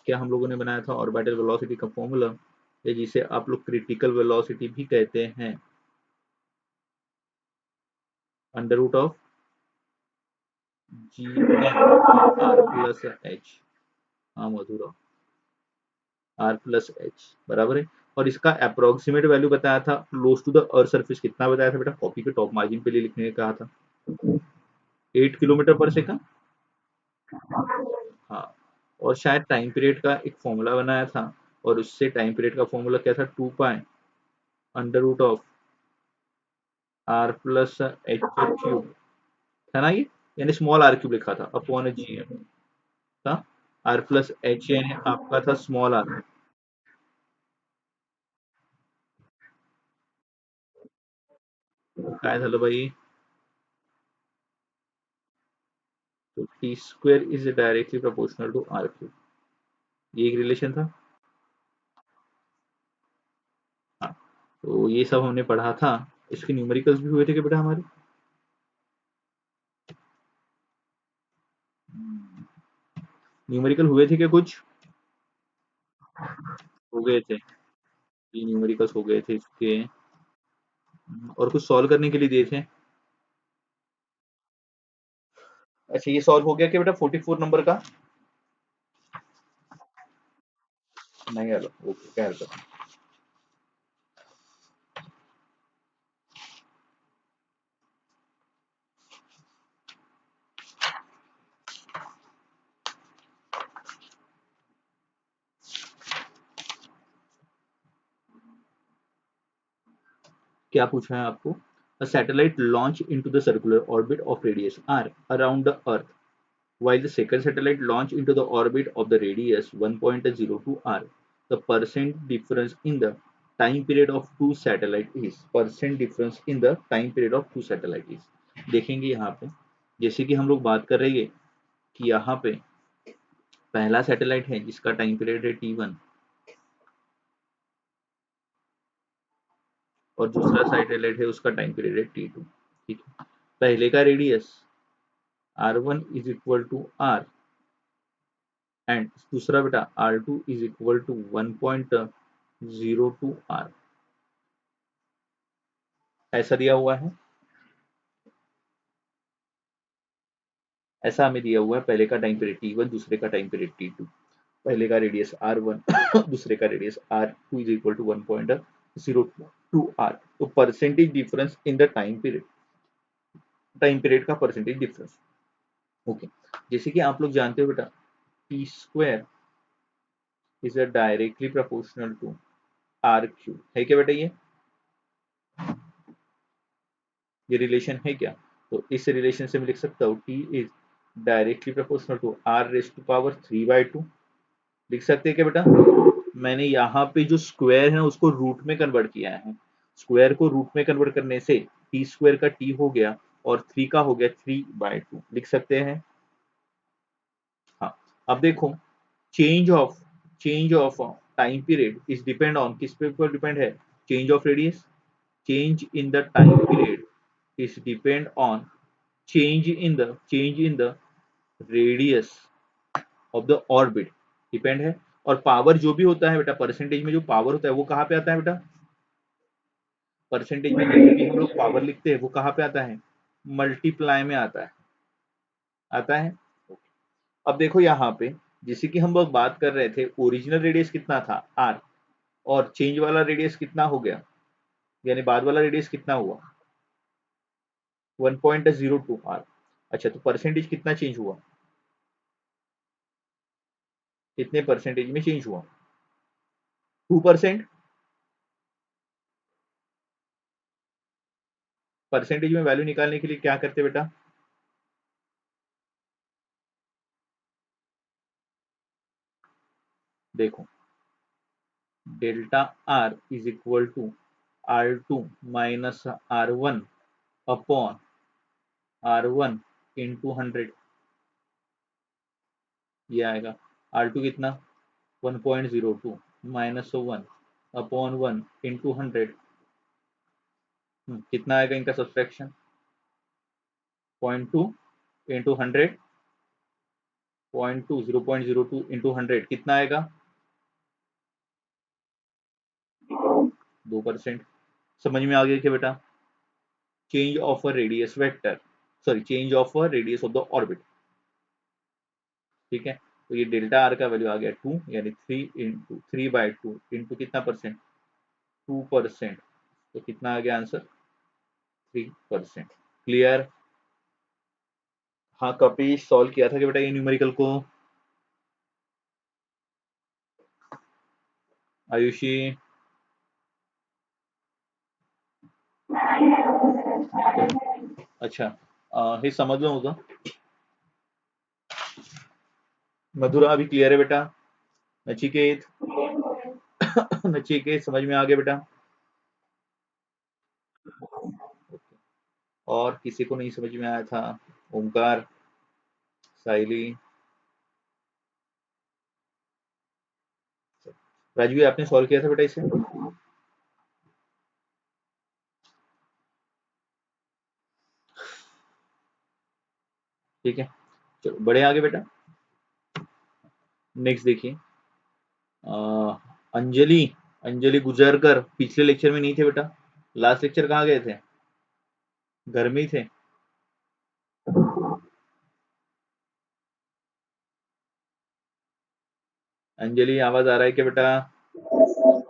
क्या हम लोगों ने बनाया था ऑर्बिटल वेलोसिटी का फॉर्मूला, या जिसे आप लोग क्रिटिकल वेलोसिटी भी कहते हैं, under root of g r plus h. हाँ मधुरा, आर प्लस एच बराबर है। और इसका अप्रोक्सीमेट वैल्यू बताया था close to the earth surface, कितना बताया था बेटा, कॉपी के टॉप मार्जिन पे लिए लिखने का कहा था, 8 किलोमीटर पर सेकंड। हाँ, और शायद टाइम पीरियड का एक फॉर्मूला बनाया था, और उससे टाइम पीरियड का फॉर्मूला क्या था, 2 pi under root of r plus h cube, है ना ये, यानी स्मॉल आर क्यूब लिखा था अपॉन जी एम था, आर प्लस एच यानी आपका था स्मॉल आर। काय झालं भाई, तो t square is directly proportional to are cube, ये एक रिलेशन था। हाँ, तो ये सब हमने पढ़ा था। इसके न्यूमेरिकल्स भी हुए थे कि बेटा हमारे, न्यूमेरिकल हुए थे क्या कुछ, हो गए थे, ये न्यूमेरिकल्स हो गए थे इसके, और कुछ सॉल्व करने के लिए दिए थे। अच्छा ये सॉल्व हो गया क्या बेटा 44 नंबर का, नहीं आलो, ओके क्या हरकत नहीं। क्या पूछा है आपको, a satellite launched into the circular orbit of radius r around the earth, while the second satellite launched into the orbit of the radius 1.02 r. The percent difference in the time period of two satellite is, percent difference in the time period of two satellite is, देखेंगे यहाँ पे, जैसे कि हम लोग बात कर रहे हैं कि यहाँ पे पहला सैटेलाइट है जिसका टाइम पीरियड है T1, और दूसरा सैटेलाइट है उसका टाइम पीरियड है T2, ठीक है। पहले का radius R1 is equal to R, and दूसरा बेटा R2 is equal to 1.02 R, ऐसा दिया हुआ है, ऐसा हमें दिया हुआ है। पहले का टाइम पीरियड T1, दूसरे का टाइम पीरियड T2, पहले का रेडियस R1 दूसरे का रेडियस R2 is equal to 1.02 R। तो percentage difference in the time period, time period का परसेंटेज डिफरेंस, ओके। जैसे कि आप लोग जानते हो बेटा, t square is a directly proportional to are cube, है क्या बेटा, ये रिलेशन है क्या, तो इस रिलेशन से मैं लिख सकता हूँ T is directly proportional to R raise to power 3/2, लिख सकते हैं क्या बेटा। मैंने यहाँ पे जो स्क्वायर है उसको रूट में कन्वर्ट किया है, स्क्वायर को रूट में कन्वर्ट करने से टी स्क्वायर का टी हो गया और 3 का हो गया 3/2, लिख सकते हैं। हाँ, अब देखो, change of change of time period is depend on, किस पे ऊपर डिपेंड है, change of radius, change in the time period is depend on change in the radius of the orbit, depend है। और पावर जो भी होता है बेटा, परसेंटेज में जो पावर होता है वो कहाँ पे आता है बेटा, परसेंटेज में जब भी हम लोग पावर लिखते हैं वो कहाँ पे आता है, मल्टीप्लाई में आता है, आता है। अब देखो यहाँ पे, जैसे कि हम लोग बात कर रहे थे ओरिजिनल रेडियस कितना था आर, और चेंज वाला रेडियस कितना हो गया, यानी बाद वाला रेडियस कितना हुआ 1.02 आर। अच्छा तो परसेंटेज कितना चेंज हुआ, कितने परसेंटेज में चेंज हुआ, 2%। परसेंटेज में वैल्यू निकालने के लिए क्या करते बेटा, देखो delta R is equal to R2 minus R1 upon R1 into 100, ये आएगा R2 कितना 1.02 माइनस 1 अपॉन 1 इंटू 100, कितना आएगा इनका सब्सट्रैक्शन, 0.2 इंटू 100, 0.2 इंटू 100 कितना आएगा? 2%। समझ में आ गया क्या बेटा? Change of a radius vector, sorry change of a radius of the orbit. ठीक है, तो ये डेल्टा आर का वैल्यू आ गया 2, यानी 3/2 इंटू कितना परसेंट? 2%। तो कितना आ गया आंसर? 3%। क्लियर? हाँ कपीश, सॉल्व किया था कि बेटा ये न्यूमेरिकल को? आयुषी? अच्छा, हे समझ लो होगा। मधुरा अभी क्लियर है बेटा? नचिकेत? नचिकेत समझ में आ गया बेटा? और किसी को नहीं समझ में आया था? ओमकार, साइली, राजवी आपने सॉल्व किया था बेटा इसे? ठीक है, चलो बड़े आगे बेटा। नेक्स्ट देखिए, अंजलि, अंजलि गुजरकर पिछले लेक्चर में नहीं थे बेटा? लास्ट लेक्चर कहाँ गए थे? घर में ही थे? अंजलि आवाज आ रहा है क्या बेटा?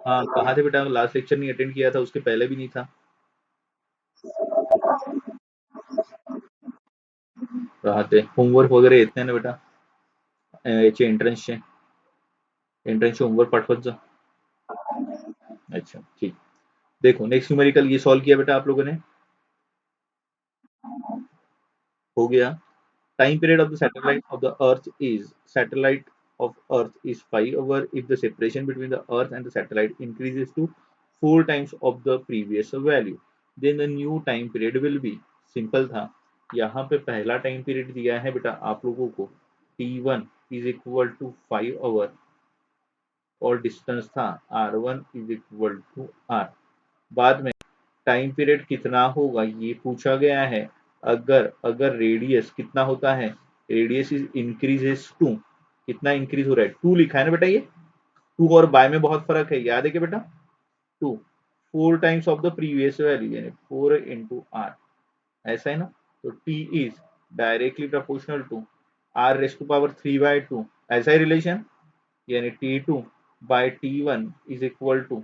हाँ कहाँ थे बेटा? लास्ट लेक्चर नहीं अटेंड किया था, उसके पहले भी नहीं था। रहा थे होमवर्क वगैरह येत नाही ना बेटा? याचे एंट्रन्सचे, एंट्रन्सचे होमवर्क पाठवत जा। अच्छा ठीक। देखो नेक्स्ट न्यूमेरिकल ये सॉल्व किया बेटा आप लोगों ने? हो गया। Time period of the satellite of the Earth is satellite of Earth is 5 hour if the separation between the Earth and the satellite increases to 4 times of the previous value. Then the new time period will be, simple था। यहाँ पे पहला time period दिया है बेटा आप लोगों को, T1 is equal to 5 hour और डिस्टेंस था R1 is equal to R। बाद में टाइम पीरियड कितना होगा ये पूछा गया है। अगर अगर रेडियस कितना होता है, रेडियस इज इंक्रीजेस टू, कितना इंक्रीज हो रहा है? 2 लिखा है ना बेटा, ये 2 और बाय में बहुत फर्क है, याद है क्या बेटा? 2, 4 times of the previous value यानी 4 इंटू आर, ऐसा है ना? तो T is directly proportional to R raise to power 3/2, ऐसा ही रिलेशन, यानी T2 by T1 is equal to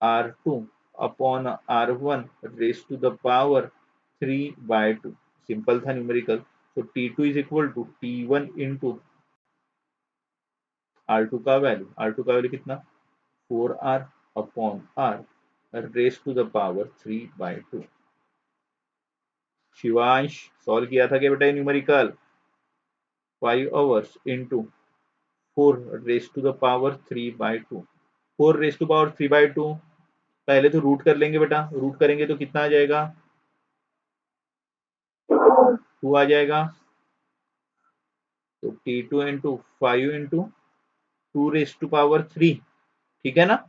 R2 upon R1 raised to the power 3/2। Simple था numerical. तो T2 is equal to T1 into R2 का value, R2 का value कितना? 4R upon R raise to the power 3/2। Shivansh solve किया था क्या बेटा numerical? 5 hours into 4 raise to the power 3/2। 4 raise to power 3/2, पहले तो रूट कर लेंगे बेटा, रूट करेंगे तो कितना आ जाएगा? 2 आ जाएगा। तो T2 into 5 into 2 raise to power 3, ठीक है ना?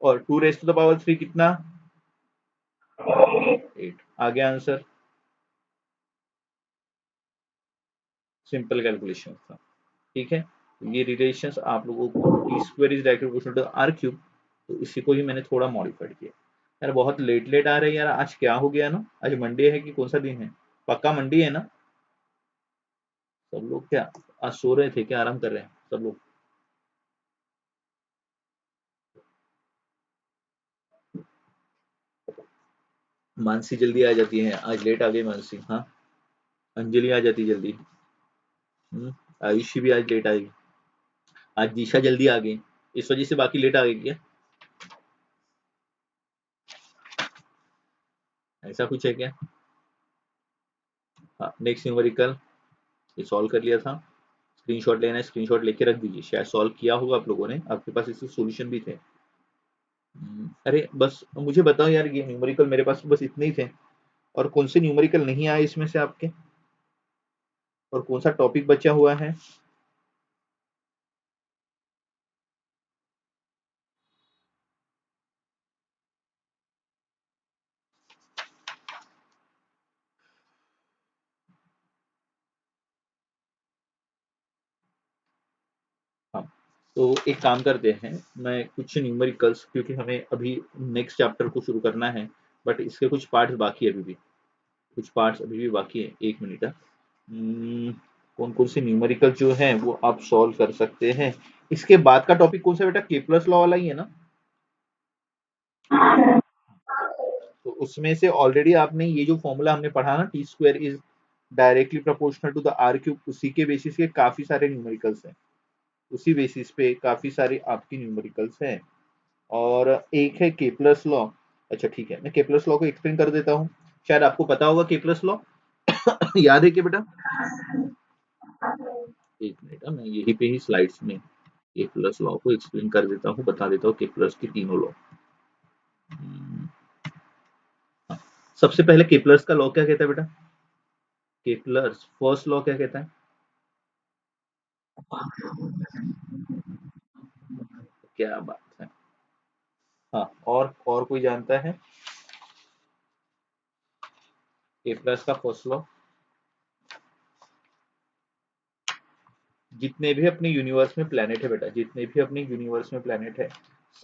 और 2 रेस टू द पावर 3 कितना? 8 आ गया आंसर। सिंपल कैलकुलेशन था। ठीक है, तो ये रिलेशंस आप लोगों को T square is directly proportional to are cube, तो इसी को ही मैंने थोड़ा मॉडिफाइड किया। यार बहुत लेट लेट आ रहे हैं यार, आज क्या हो गया ना? आज मंडे है कि कौन सा दिन है? पक्का मंडे है ना? सब लोग क्या आज सो रहे थे क्या, आराम कर रहे हैं सब लोग? मानसी जल्दी आ जाती है, आज लेट आ गई मानसी। हाँ, अंजलि आ जाती जल्दी। आयुषी भी आज लेट आई। आज दिशा जल्दी आ गई, इस वजह से बाकी लेट आ गई क्या? ऐसा कुछ है क्या? हाँ नेक्स्ट न्यूमेरिकल ये सॉल्व कर लिया था। स्क्रीनशॉट लेना है, स्क्रीनशॉट लेके रख दीजिए, शायद सॉल्व किया होगा आप लोगों ने, आपके पास इसके सॉल्यूशन भी थे। अरे बस मुझे बताओ यार, ये न्यूमेरिकल मेरे पास बस इतने ही थे, और कौन से न्यूमेरिकल नहीं आए इसमें से आपके, और कौन सा टॉपिक बचा हुआ है? तो एक काम करते हैं, मैं कुछ न्यूमेरिकल्स, क्योंकि हमें अभी नेक्स्ट चैप्टर को शुरू करना है, बट इसके कुछ पार्ट्स बाकी है, अभी भी कुछ पार्ट्स अभी भी बाकी है। एक मिनट। कौन कौन से न्यूमेरिकल जो है वो आप सॉल्व कर सकते हैं। इसके बाद का टॉपिक कौन सा बेटा, केपलर्स लॉ वाला ही है ना? तो उसमें से ऑलरेडी आपने ये जो फॉर्मूला हमने पढ़ा ना, T square is directly proportional to the R cube, उसी के बेसिस के काफी सारे न्यूमेरिकल्स हैं, उसी बेसिस पे काफी सारे आपकी न्यूमेरिकल्स हैं। और एक है केपलर्स लॉ। अच्छा ठीक है, मैं केपलर्स लॉ को एक्सप्लेन कर देता हूँ, शायद आपको पता होगा केपलर्स लॉ। याद है क्या बेटा? एक मिनट, मैं यही पे ही स्लाइड्स में केपलर्स लॉ को एक्सप्लेन कर देता हूँ, बता देता हूँ केपलर्स की तीनों लॉ। सबसे पहले केपलर्स का लॉ क्या कहता है बेटा? केपलर्स फर्स्ट लॉ क्या कहता है? क्या बात है। हाँ, और कोई जानता है केपलर्स का फर्स्ट लॉ? जितने भी अपने यूनिवर्स में प्लेनेट है बेटा, जितने भी अपने यूनिवर्स में प्लेनेट है,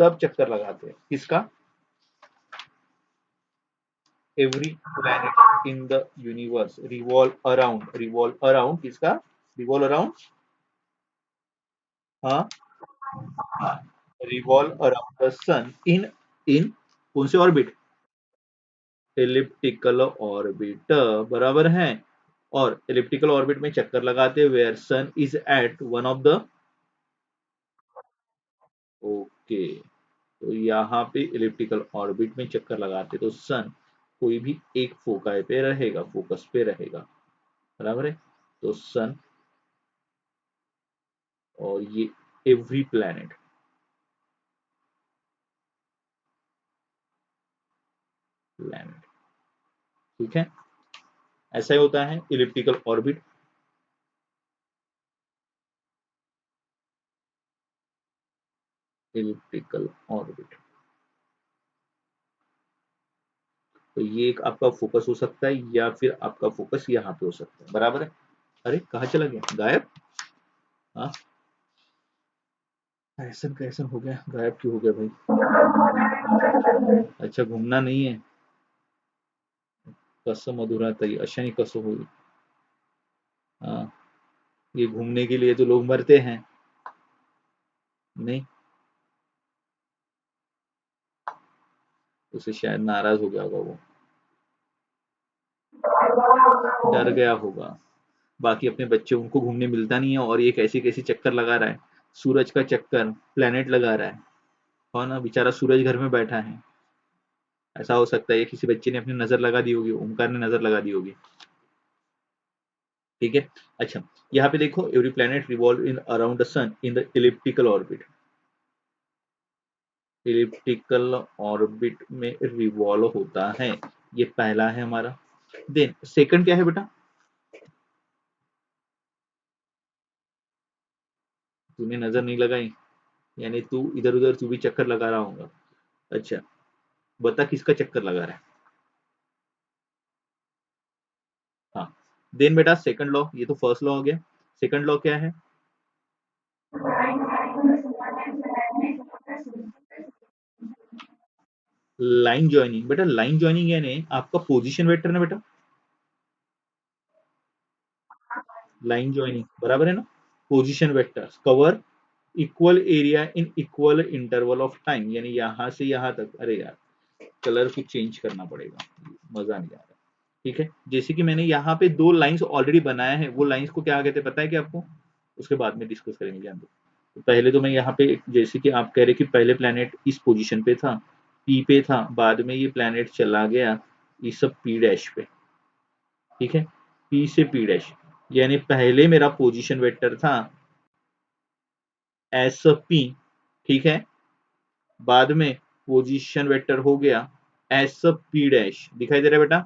सब चक्कर लगाते हैं किसका? Every planet in the universe revolve around किसका? रिवॉल्व अराउंड, हाँ हाँ, रिवॉल्व अराउंड द सन इन कौन से ऑर्बिट? एलिप्टिकल ऑर्बिट, बराबर है। और एलिप्टिकल ऑर्बिट में चक्कर लगाते where sun is at one of the, okay, तो यहाँ पे इलिप्टिकल ऑर्बिट में चक्कर लगाते तो सन कोई भी एक फोकाई पे रहेगा, फोकस पे रहेगा, बराबर है। तो सन और ये एवरी प्लैनेट, ठीक है, ऐसा ही होता है इलिप्टिकल ऑर्बिट। इलिप्टिकल ऑर्बिट, तो ये एक आपका फोकस हो सकता है, या फिर आपका फोकस यहाँ पे हो सकता है, बराबर है। अरे कहाँ चला गया, गायब? हाँ, ऐसा कैसा हो गया, गायब क्यों हो गया भाई? अच्छा, घूमना नहीं है? कसम मधुरा तरी अशानी कसो हुई। हाँ, ये घूमने के लिए तो लोग मरते हैं। नहीं, उसे शायद नाराज हो गया होगा वो, डर गया होगा। बाकी अपने बच्चे, उनको घूमने मिलता नहीं है, और ये कैसी कैसी चक्कर लगा रहा है, सूरज का चक्कर प्लेनेट लगा रहा है। और ना बेचारा सूरज घर में बैठा है। ऐसा हो सकता है किसी बच्चे ने अपनी नजर लगा दी होगी, ओमकार ने नजर लगा दी होगी, ठीक है। अच्छा, यहाँ पे देखो, every planet revolve in around the sun in the elliptical orbit. Elliptical orbit में रिवॉल्व होता है, ये पहला है हमारा। देन सेकंड क्या है बेटा? तूने नजर नहीं लगाई, यानी तू इधर उधर तू भी चक्कर लगा रहा होगा। अच्छा, बता किसका चक्कर लगा रहा है? हाँ, देन बेटा सेकंड लॉ, ये तो फर्स्ट लॉ हो गया। सेकंड लॉ क्या है? लाइन ज्वाइनिंग, बेटा लाइन ज्वाइनिंग यानी आपका पोजीशन वेक्टर ना बेटा, लाइन ज्वाइनिंग बराबर है ना। Position vectors cover equal area in equal interval of time, यानी यहां से यहां तक। अरे यार, कलर को चेंज करना पड़ेगा, मजा नहीं आ रहा। ठीक है, जैसे कि मैंने यहाँ पे दो लाइंस ऑलरेडी बनाया है, वो लाइंस को क्या कहते हैं पता है क्या आपको? उसके बाद में डिस्कस करेंगे, जान दो। तो पहले तो मैं यहाँ पे, जैसे कि आप कह रहे कि पहले प्लेनेट इस पोजीशन पे था, पी पे था, बाद में ये प्लेनेट चला गया इस सब पी डैश पे, ठीक है, पी से पी डैश, यानी पहले मेरा पोजीशन वेक्टर था एस पी, ठीक है, बाद में पोजीशन वेक्टर हो गया एस पी डैश, दिखाई दे रहा है बेटा?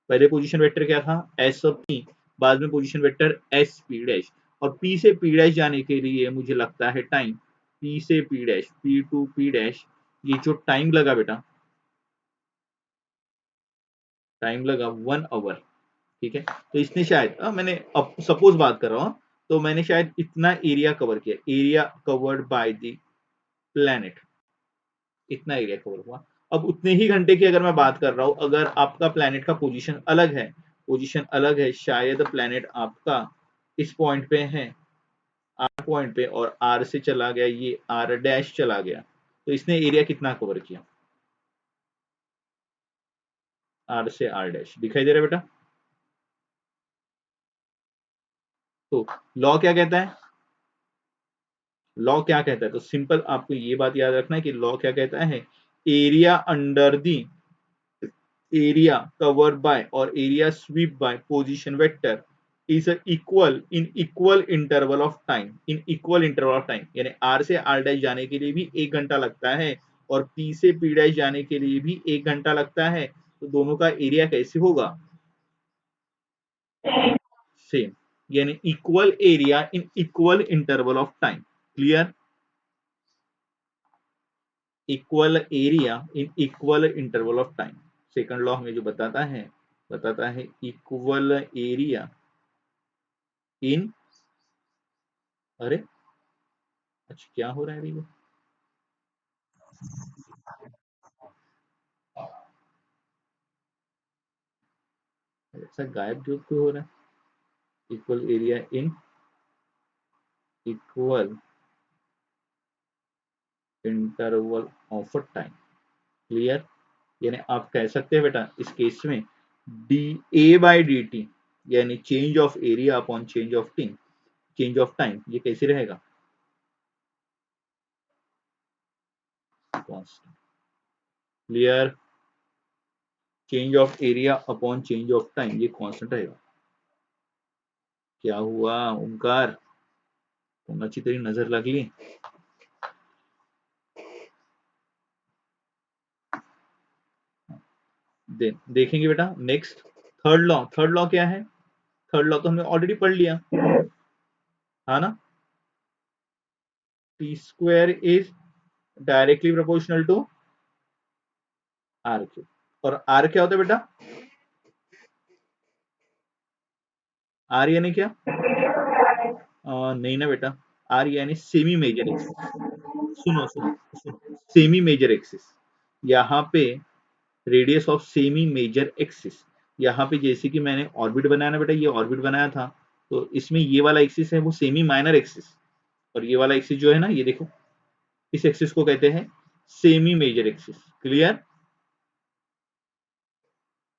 पहले पोजीशन वेक्टर क्या था, एस पी, बाद में position vector S P dash. और पी से पी डैश जाने के लिए मुझे लगता है टाइम, पी से P dash, P to P dash, ये जो टाइम लगा बेटा, टाइम लगा 1 आवर, ठीक है। तो इसने शायद मैंने अब सपोज बात कर रहा हूँ, तो मैंने शायद इतना एरिया कवर किया, area covered by the planet, इतना एरिया कवर हुआ। अब उतने ही घंटे की अगर मैं बात कर रहा हूं, अगर आपका प्लैनेट का पोजीशन अलग है, पोजीशन अलग है, शायद प्लैनेट आपका इस पॉइंट पे है, आर पॉइंट पे, और आर से चला गया, ये आर डैश चला गया, तो इसने एरिया कितना कवर किया, आर से आर डैश, दिखाई दे रहा है बेटा? तो लॉ क्या कहता है, लॉ क्या कहता है, तो सिंपल आपको ये बात याद रखना है कि लॉ क्या कहता है, area under the, area covered by और area sweep by position vector is equal in equal interval of time, in equal interval of time, यानी आर से आर डैश जाने के लिए भी 1 घंटा लगता है और पी से पी डैश जाने के लिए भी 1 घंटा लगता है, तो दोनों का एरिया कैसे होगा, सेम, यानी equal area in equal interval of time, clear, equal area in equal interval of time. Second law हमें जो बताता है इक्वल एरिया इन, अरे अच्छा क्या हो रहा है ये, ऐसा गायब जो क्यों हो रहा है, equal area in equal interval of time, clear, यानी आप कह सकते हैं बेटा इस केस में D A by D T, यानी change of area upon change of time, ये कैसे रहेगा, constant, clear, change of area upon change of time ये कांस्टेंट रहेगा। क्या हुआ ओमकार, तुम अच्छी तेरी नजर लग ली, देखेंगे बेटा नेक्स्ट, थर्ड लॉ क्या है, थर्ड लॉ तो हमने ऑलरेडी पढ़ लिया, है ना, T square is directly proportional to are cube, और आर क्या होता है बेटा, आर यानी क्या, नहीं ना बेटा, आर यानी सेमी मेजर एक्सिस, सुनो सेमी मेजर एक्सिस, यहाँ पे radius of semi major axis, यहाँ पे जैसे कि मैंने ऑर्बिट बनाया ना बेटा, ये ऑर्बिट बनाया था, तो इसमें ये वाला एक्सिस है वो सेमी माइनर एक्सिस, और ये वाला एक्सिस जो है ना, ये देखो, इस एक्सिस को कहते हैं सेमी मेजर एक्सिस, क्लियर,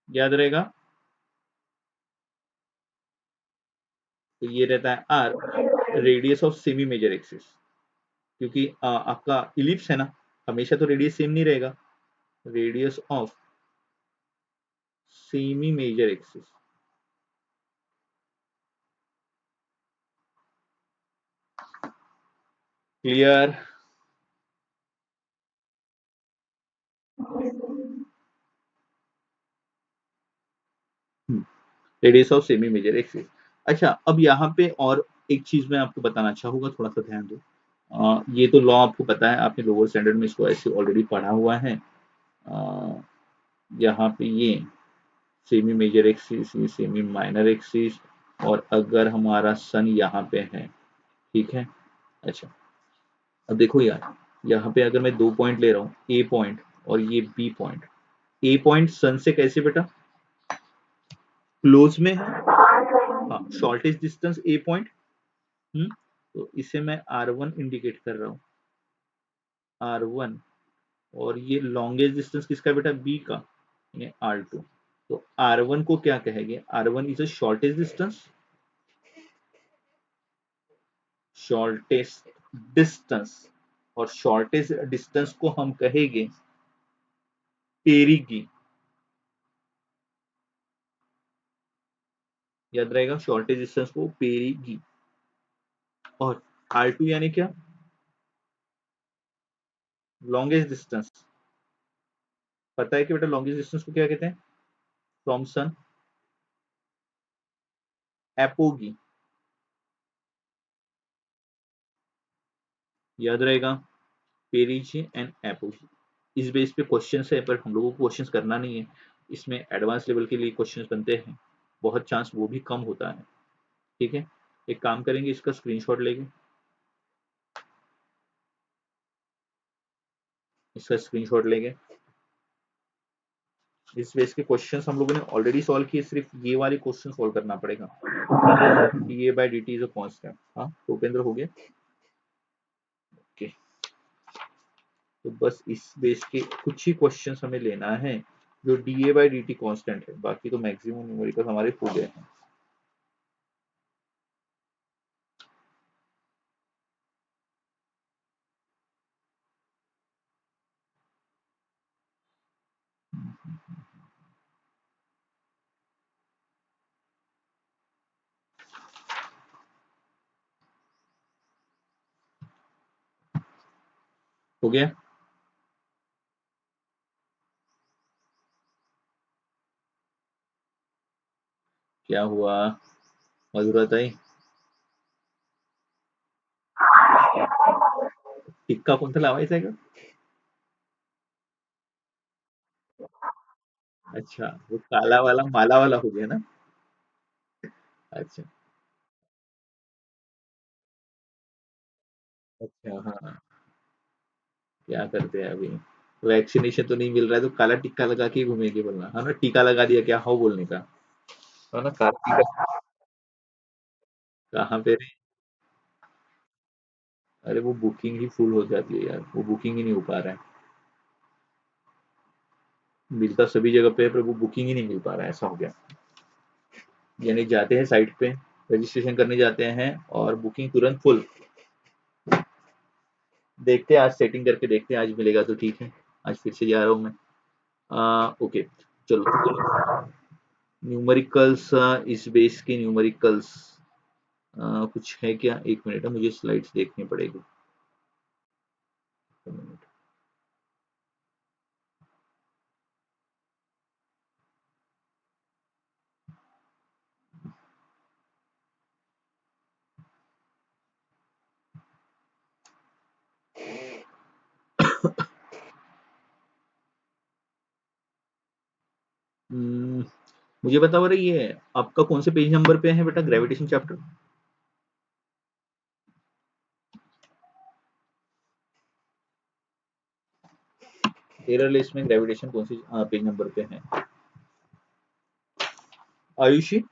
याद रहेगा, तो ये रहता है R, radius of semi major axis, क्योंकि आपका इलिप्स है ना, हमेशा तो रेडियस सेम नहीं रहेगा, radius of semi major axis, clear, radius of semi major axis. अच्छा अब यहाँ पे और एक चीज मैं आपको बताना चाहूंगा, थोड़ा सा ध्यान दो, ये तो लॉ आपको पता है, आपने लोअर स्टैंडर्ड में इसको ऐसे ऑलरेडी पढ़ा हुआ है, यहाँ पे ये सेमी मेजर एक्सिस, ये सेमी माइनर एक्सिस, और अगर हमारा सन यहाँ पे है, ठीक है, अच्छा अब देखो यार, यहाँ पे अगर मैं 2 पॉइंट ले रहा हूँ, ए पॉइंट और ये बी पॉइंट, ए पॉइंट सन से कैसे बेटा क्लोज में है, हाँ शॉर्टेस्ट डिस्टेंस ए पॉइंट, तो इसे मैं R1 इंडिकेट कर रहा हूँ, R1, और ये लॉन्गेस्ट डिस्टेंस किसका बेटा, बी का, यानी R2, तो R1 को क्या कहेंगे, R1 is a shortest distance, shortest distance, और शॉर्टेस्ट डिस्टेंस को हम कहेंगे पेरिगी, याद रहेगा शॉर्टेस्ट डिस्टेंस को पेरिगी, और R2 यानी क्या, लॉन्गेस्ट डिस्टेंस, पता है कि बेटा लॉन्गेस्ट डिस्टेंस को क्या कहते हैं, फ्रॉम सन, एपोगी, याद रहेगा, पेरिजी एंड एपोजी, इस बेस पे क्वेश्चन है, पर हम लोगों को क्वेश्चन करना नहीं है, इसमें एडवांस लेवल के लिए क्वेश्चन बनते हैं, बहुत चांस वो भी कम होता है, ठीक है, एक काम करेंगे, इसका स्क्रीनशॉट लेंगे, इसका स्क्रीनशॉट लेंगे। इस बेस के क्वेश्चंस हम लोगों ने ऑलरेडी सॉल्व किए, सिर्फ ये वाले क्वेश्चन सॉल्व करना पड़ेगा। D A by D T is a constant. हाँ तो उपेंद्र हो गया। ओके, तो बस इस बेस के कुछ ही क्वेश्चंस हमें लेना है जो D A by D T constant है, बाकी तो मैक्सिमम न्यूमेरिकल हमारे हो गए हैं। हो गया? क्या हुआ मधुरताई? टिक्का कोणता लावायचा आहे का? अच्छा, वो काला वाला माला वाला हो गया ना। अच्छा अच्छा, हाँ, क्या करते हैं अभी, वैक्सीनेशन तो नहीं मिल रहा है तो काला टिक्का लगा के ही घूमेंगे, बोलना है ना, टीका लगा दिया क्या हो बोलने का है ना। कार्तिक कहाँ पे रे? अरे वो बुकिंग ही फुल हो जाती है यार, वो बुकिंग ही नहीं हो पा रहा है। मिलता सभी जगह पे है पर वो बुकिंग ही नहीं मिल पा रहा है, ऐसा हो गया। यानी जाते हैं साइट पे, रजिस्ट्रेशन करने जाते हैं और बुकिंग तुरंत फुल। देखते हैं आज सेटिंग करके देखते हैं, आज मिलेगा तो ठीक है। आज फिर से जा रहा हूँ मैं। ओके, चलो न्यूमेरिकल्स, इस बेस के न्यूमेरिकल्स कुछ है क्या? एक मिनट है, मुझे स्लाइड्स देखनी पड़ेगी। हम्म, मुझे बताओ रही ये आपका कौन से पेज नंबर पे है बेटा ग्रेविटेशन चैप्टर? एरर लिस्ट में ग्रेविटेशन कौन सी पेज नंबर पे है? आयुषी,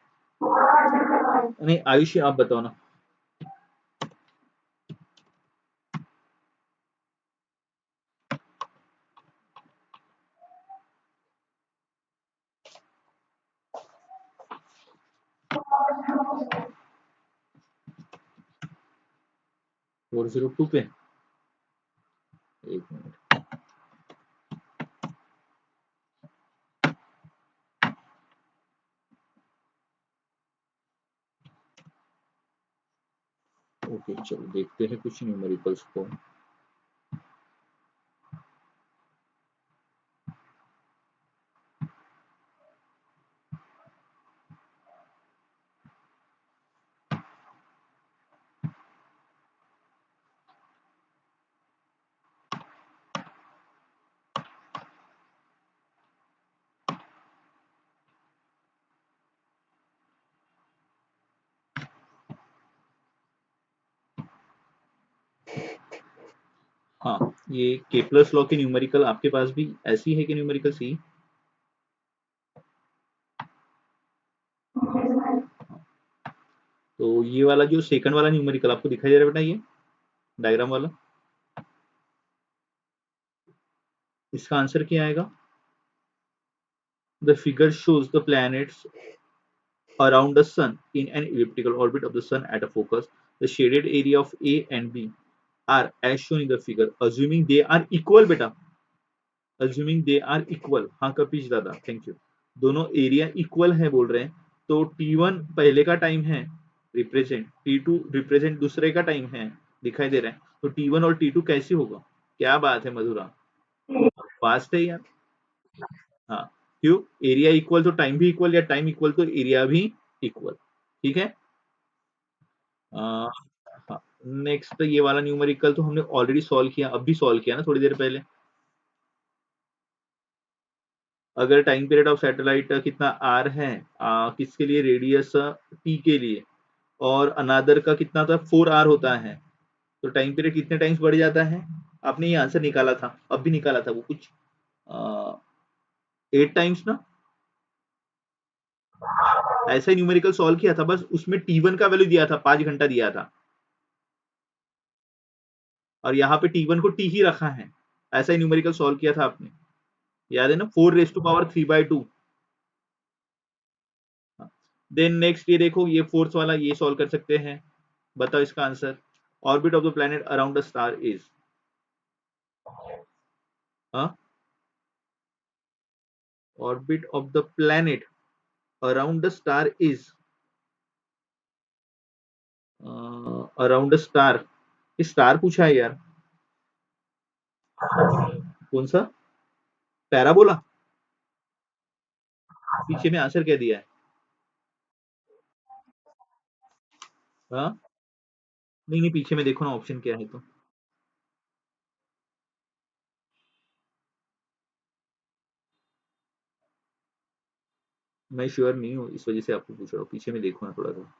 नहीं आयुषी आप बताओ ना। 402 पे, एक मिनट। ओके चलो देखते हैं कुछ न्यूमेरिकल्स को। हाँ, ये केपलर्स लॉ की न्यूमेरिकल आपके पास भी ऐसी है कि न्यूमेरिकल सी? तो ये वाला जो सेकंड वाला न्यूमेरिकल आपको दिखाई दे रहा है बेटा, ये डायग्राम वाला, इसका आंसर क्या आएगा? The figure shows the planets around the sun in an elliptical orbit of the sun at a focus. The shaded area of A and B are as shown in the figure, assuming they are equal बेटा, assuming they are equal। हाँ कपीश दादा, thank you. दोनों area equal है बोल रहे हैं, तो T1 पहले का टाइम है रिप्रेजेंट, T2 रिप्रेजेंट दूसरे का टाइम है, दिखाई दे रहा है, तो T1 और T2 कैसे होगा? क्या बात है मधुरा, फास्ट है यार। हाँ, क्यों? एरिया इक्वल तो टाइम भी इक्वल, या टाइम इक्वल तो एरिया भी इक्वल। ठीक है। हाँ, नेक्स्ट ये वाला न्यूमेरिकल तो हमने ऑलरेडी सॉल्व किया, अब भी सॉल्व किया ना थोड़ी देर पहले। अगर टाइम पीरियड ऑफ सैटेलाइट कितना आर है, किसके लिए रेडियस टी के लिए, और अनादर का कितना होता है 4 आवर होता है, तो टाइम पीरियड कितने टाइम्स बढ़ जाता है? आपने ये आंसर निकाला था, अब भी निकाला था वो कुछ 8 टाइम्स ना, ऐसा ही न्यूमेरिकल सॉल्व किया था, बस उसमें T1 का वैल्यू दिया था 5 घंटा दिया था, और यहाँ पे T1 को T ही रखा है, ऐसा ही न्यूमेरिकल सॉल्व किया था आपने, याद है ना, 4⁻³ देन नेक्स्ट ये देखो, ये फोर्थ वाला ये सॉल्व कर सकते हैं, बताओ इसका answer. Orbit of the planet around the star is, orbit of the planet around the star is, around the star, star पूछा है यार, कौन सा पैराबोला, पीछे में आंसर क्या दिया है? हाँ, नहीं नहीं, पीछे में देखो ना ऑप्शन क्या है, तो मैं श्योर नहीं हूँ, इस वजह से आपको पूछ रहा हूँ, पीछे में देखो ना थोड़ा सा,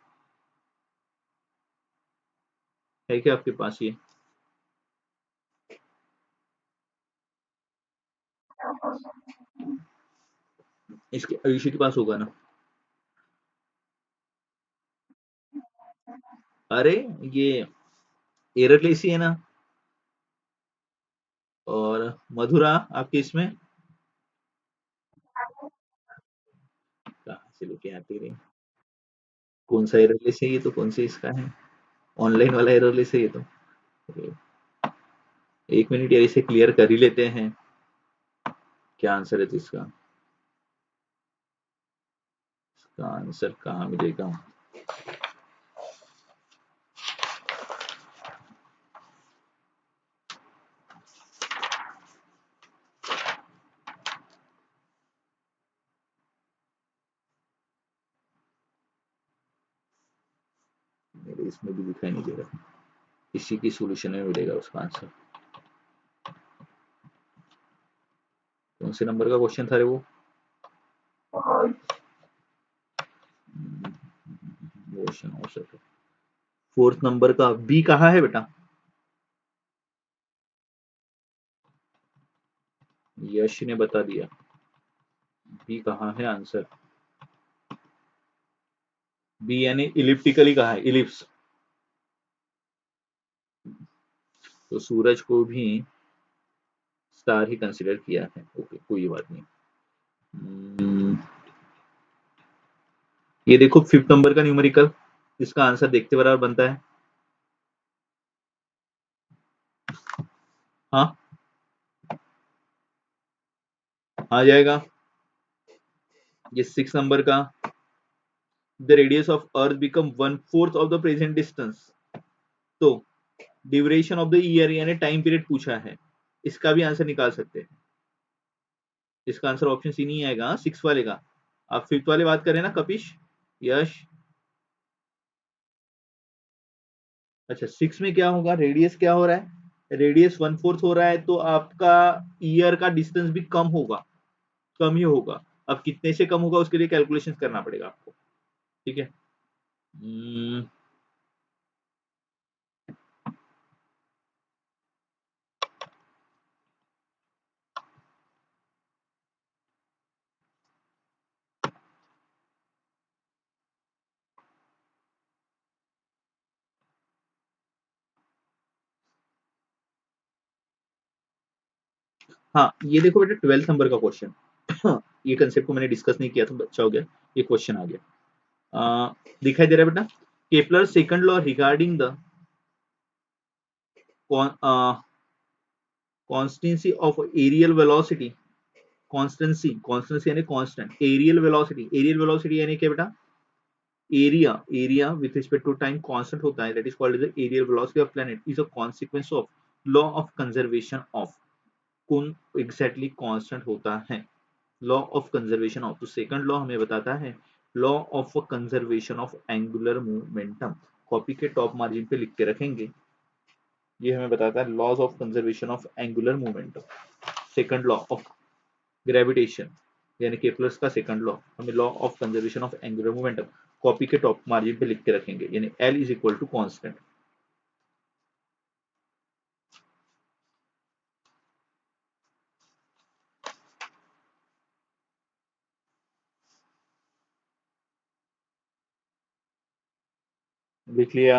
है क्या आपके पास ये? इसके आयुष्य के पास होगा ना? अरे ये एररलेसी है ना, और मधुरा आपके इसमें कहाँ से लेके आती रही, कौन सा एररलेस है ये, तो कौन से इसका है, ऑनलाइन वाला एररलेस है ये तो। अरे, 1 मिनट यार, इसे क्लियर कर ही लेते हैं, क्या आंसर है तो इसका, इसका आंसर कहाँ मिलेगा? मेरे इसमें भी दिखाई नहीं दे रहा, इसी की सॉल्यूशन में मिलेगा उसका आंसर। कौन से नंबर का क्वेश्चन था रे वो? क्वेश्चन हो सके, फोर्थ नंबर का बी कहाँ है बेटा? यश ने बता दिया, बी कहाँ है आंसर? बी यानी इलिप्टिकली कहा है, इलिप्स, तो सूरज को भी स्टार ही कंसिडर किया है, ओके कोई बात नहीं। हम्म, ये देखो फिफ्थ नंबर का न्यूमेरिकल, इसका आंसर देखते बराबर बनता है। हाँ, आ जाएगा। ये 6 नंबर का, the radius of earth become 1/4 of the present distance, तो ड्यूरेशन ऑफ द ईयर यानी टाइम पीरियड पूछा है, इसका भी आंसर निकाल सकते हैं। इसका आंसर ऑप्शन सी नहीं आएगा, 6 वाले का। आप फिफ्थ वाले बात करें ना कपिश, यश, अच्छा 6 में क्या होगा, रेडियस क्या हो रहा है, रेडियस 1/4 हो रहा है, तो आपका ईयर का डिस्टेंस भी कम होगा, कम ही होगा। अब कितने से कम होगा उसके लिए कैलकुलेशन करना पड़ेगा आपको, ठीक है। हम्म, हाँ ये देखो बेटा 12 नंबर का क्वेश्चन, ये कंसेप्ट को मैंने डिस्कस नहीं किया था, अच्छा हो गया ये क्वेश्चन आ गया। दिखाई दे रहा है बेटा, Kepler second law regarding the constancy of areal velocity, constancy यानी कांस्टेंट, एरियल वेलोसिटी यानी क्या बेटा, area with respect to time constant होता है, that is called the areal velocity of planet, is a consequence of law of conservation of, कौन exactly constant होता है, law of conservation of, तो second law हमें बताता है law of conservation of angular momentum, copy के top margin पे लिख के रखेंगे, ये हमें बताता है laws of conservation of angular momentum, second law of gravitation यानी केपलर्स का सेकंड लॉ हमें law of conservation of angular momentum copy के टॉप मार्जिन पे लिख के रखेंगे, यानी L is equal to constant. लिख लिया।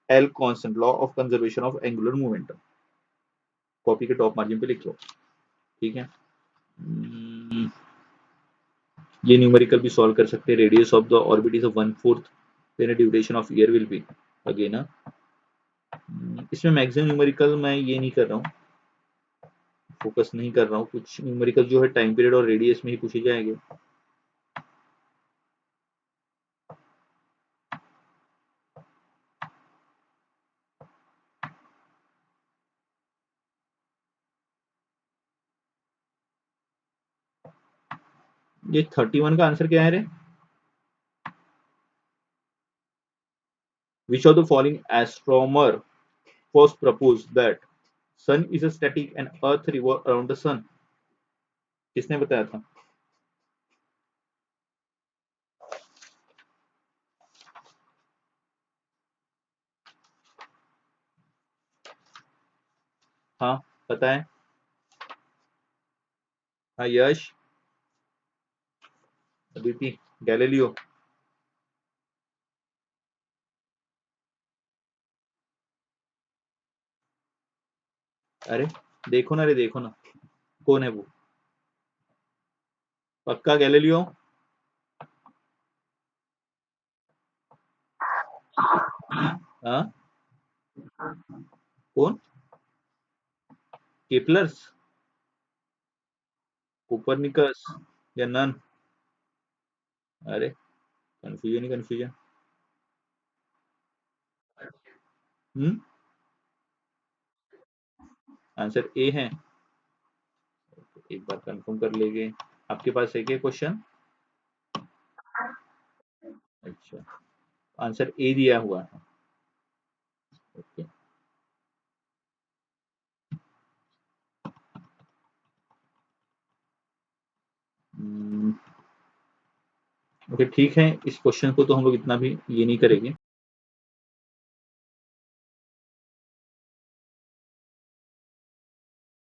L constant, law of conservation of angular momentum, copy के टॉप मार्जिन पे लिख लो। ठीक है, ये न्यूमेरिकल भी सॉल्व कर सकते हैं। Radius of the orbit is 1/4, then duration of year will be again. इसमें मैक्सिमम न्यूमेरिकल मैं ये नहीं कर रहा हूँ, फोकस नहीं कर रहा हूँ। कुछ न्यूमेरिकल जो है टाइम पीरियड और रेडियस में ही पूछे जाएंगे। ये 31 का आंसर क्या है रे? Which of the following astronomer first proposed that sun is a static and earth revolve around the sun? किसने बताया था? हाँ पता है। हाँ यश, अदिति, गैलीलियो। अरे देखो ना रे, देखो ना कौन है वो। पक्का गैलीलियो? हाँ, कौन? केपलर्स, कोपरनिकस या नन? अरे confusion he confusion. Hmm, answer A है। एक बार कंफर्म कर लेंगे। आपके पास है क्या क्वेश्चन? अच्छा, आंसर ए दिया हुआ है। ओके। ओके ठीक है, इस क्वेश्चन को तो हम लोग इतना भी ये नहीं करेंगे।